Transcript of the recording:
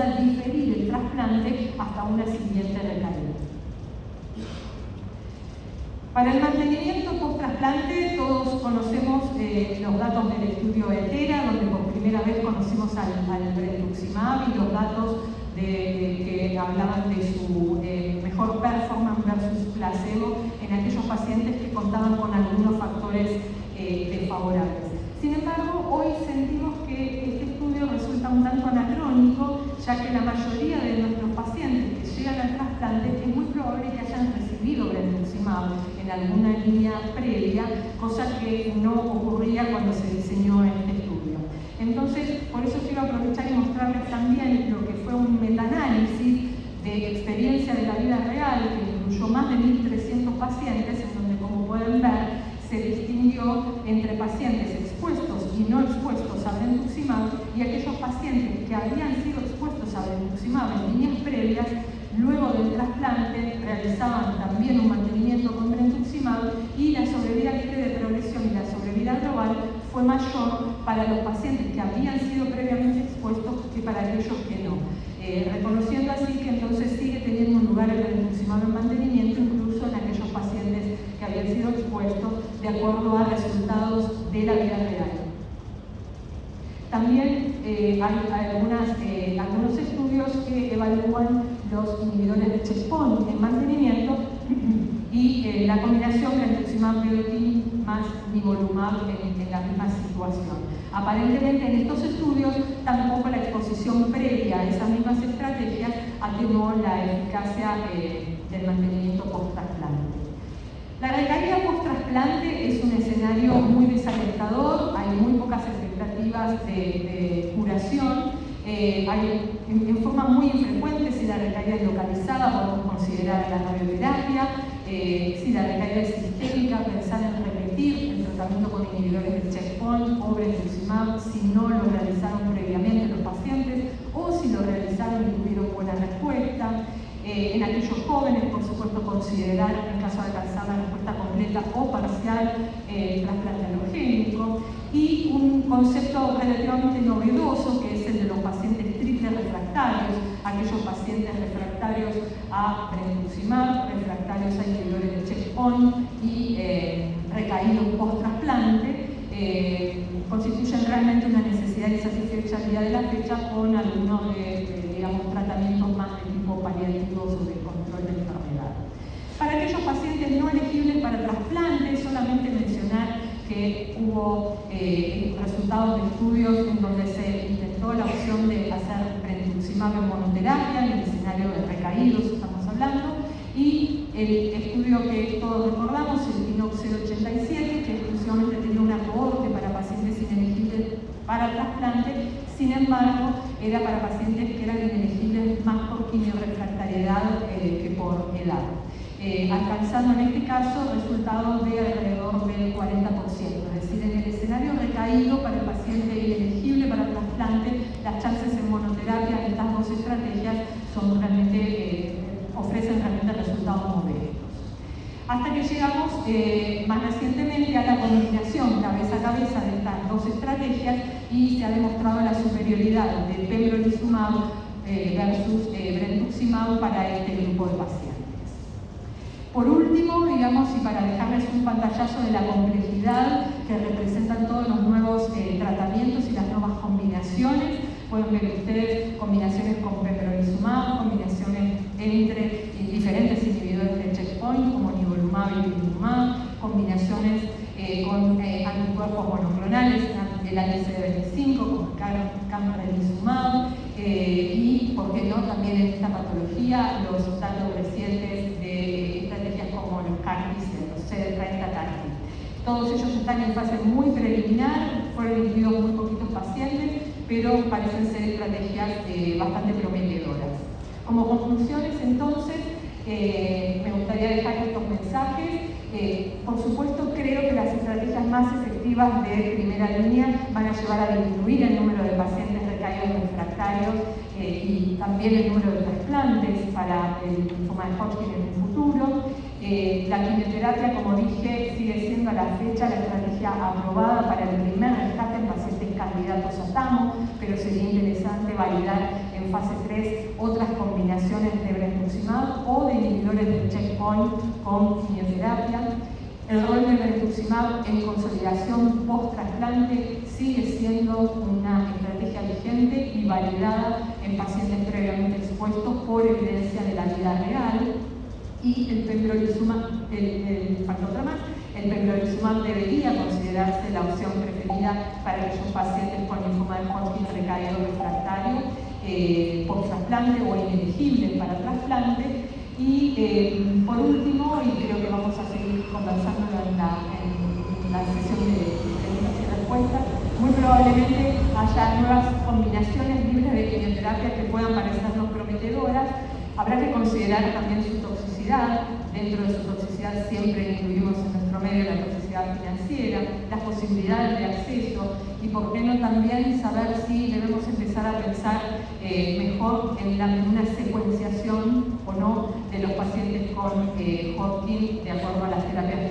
diferir el trasplante hasta una siguiente recaída. Para el mantenimiento post-trasplante, todos conocemos los datos del estudio ETERA, donde por primera vez conocimos al brentuximab y los datos que hablaban de su mejor performance versus placebo en aquellos pacientes que contaban con algunos factores desfavorables. Sin embargo, hoy sentimos que este estudio resulta un tanto anacrónico, ya que la mayoría de nuestros pacientes que llegan al trasplante es muy probable que hayan recibido brentuximab en alguna línea previa, cosa que no ocurría cuando se diseñó este estudio. Entonces, por eso quiero aprovechar y mostrarles también lo que fue un metaanálisis de experiencia de la vida real, que incluyó más de 1.300 pacientes, en donde, como pueden ver, se distinguió entre pacientes expuestos y no expuestos a brentuximab, y aquellos pacientes que habían sido expuestos a brentuximab en líneas previas, luego del trasplante realizaban también un mantenimiento con brentuximab, y la sobrevida libre de progresión y la sobrevida global fue mayor para los pacientes que habían sido previamente expuestos que para aquellos que no. Reconociendo así que entonces sigue teniendo un lugar el brentuximab en mantenimiento, incluso en aquellos pacientes que habían sido expuestos de acuerdo a resultados de la vida real. También hay algunos estudios que evalúan los inhibidores de checkpoint en mantenimiento y la combinación brentuximab-vedotin más nivolumab en la misma situación. Aparentemente en estos estudios tampoco la exposición previa a esas mismas estrategias atenuó la eficacia del mantenimiento post-trasplante. La recaída post-trasplante es un escenario muy desalentador, hay muy pocas expectativas de curación. En forma muy infrecuente, si la recaída es localizada, podemos considerar la radioterapia. Si la recaída es sistémica, pensar en repetir el tratamiento con inhibidores del checkpoint o brentuximab si no lo realizaron previamente los pacientes, o si lo realizaron y tuvieron buena respuesta. En aquellos jóvenes, por supuesto, considerar, en caso de alcanzar la respuesta completa o parcial, trasplante alogénico. Y un concepto relativamente novedoso, que es el de los pacientes triple refractarios, aquellos pacientes refractarios a brentuximab, refractarios a inhibidores de checkpoint y recaídos post-trasplante, constituyen realmente una necesidad insatisfecha al día de la fecha con algunos tratamientos más de tipo paliativos o de control de enfermedad. Para aquellos pacientes no elegibles para trasplante, solamente mencionar que hubo resultados de estudios en donde se intentó la opción de hacer brentuximab en monoterapia, en el escenario de recaídos estamos hablando, y el estudio que todos recordamos, el INOX 087, que exclusivamente tenía una cohorte para pacientes inelegibles para trasplante, sin embargo, era para pacientes que eran inelegibles más por quimiorrefractariedad que por edad. Alcanzando en este caso resultados de alrededor del 40%, es decir, en el escenario recaído para el paciente inelegible para trasplante, las chances en monoterapia de estas dos estrategias son realmente, ofrecen realmente resultados modestos. Hasta que llegamos más recientemente a la combinación cabeza a cabeza de estas dos estrategias y se ha demostrado la superioridad de pembrolizumab versus brentuximab para este grupo de pacientes. Por último, digamos, y para dejarles un pantallazo de la complejidad que representan todos los nuevos tratamientos y las nuevas combinaciones, pueden ver ustedes combinaciones con pembrolizumab, combinaciones entre diferentes inhibidores de checkpoint como nivolumab y ipilimumab, combinaciones con anticuerpos monoclonales, el anti-CD25 como camrelizumab, y, por qué no, también en esta patología los datos recientes de estrategias como los CAR-T, los CD30 CAR-T. Todos ellos están en fase muy preliminar, fueron incluidos muy poquitos pacientes, pero parecen ser estrategias bastante prometedoras. Como conclusiones, entonces, me gustaría dejar estos mensajes. Por supuesto, creo que las estrategias más efectivas de primera línea van a llevar a disminuir el número de pacientes recaídos refractarios y también el número de trasplantes para el linfoma de Hodgkin en el futuro. La quimioterapia, como dije, sigue siendo a la fecha la estrategia aprobada para el primer rescate en pacientes candidatos a TAMO, pero sería interesante validar en fase 3 otras combinaciones de brentuximab o de inhibidores del checkpoint con quimioterapia. El rol del brentuximab en consolidación post-trasplante sigue siendo una estrategia vigente y validada en pacientes previamente expuestos por evidencia de la vida real. Y el pembrolizumab, falta otra más, el pembrolizumab debería considerarse la opción preferida para aquellos pacientes con linfoma de Hodgkin recaído refractario, post-trasplante o inelegible para trasplante. Y por último, y creo que vamos a seguir conversando en la sesión de preguntas y respuestas, muy probablemente haya nuevas combinaciones libres de quimioterapia que puedan parecernos prometedoras. Habrá que considerar también su toxicidad. Dentro de su toxicidad siempre incluimos en nuestro medio la toxicidad financiera, las posibilidades de acceso y por qué no también saber si debemos empezar a pensar mejor en una secuenciación o no de los pacientes con Hodgkin de acuerdo a las terapias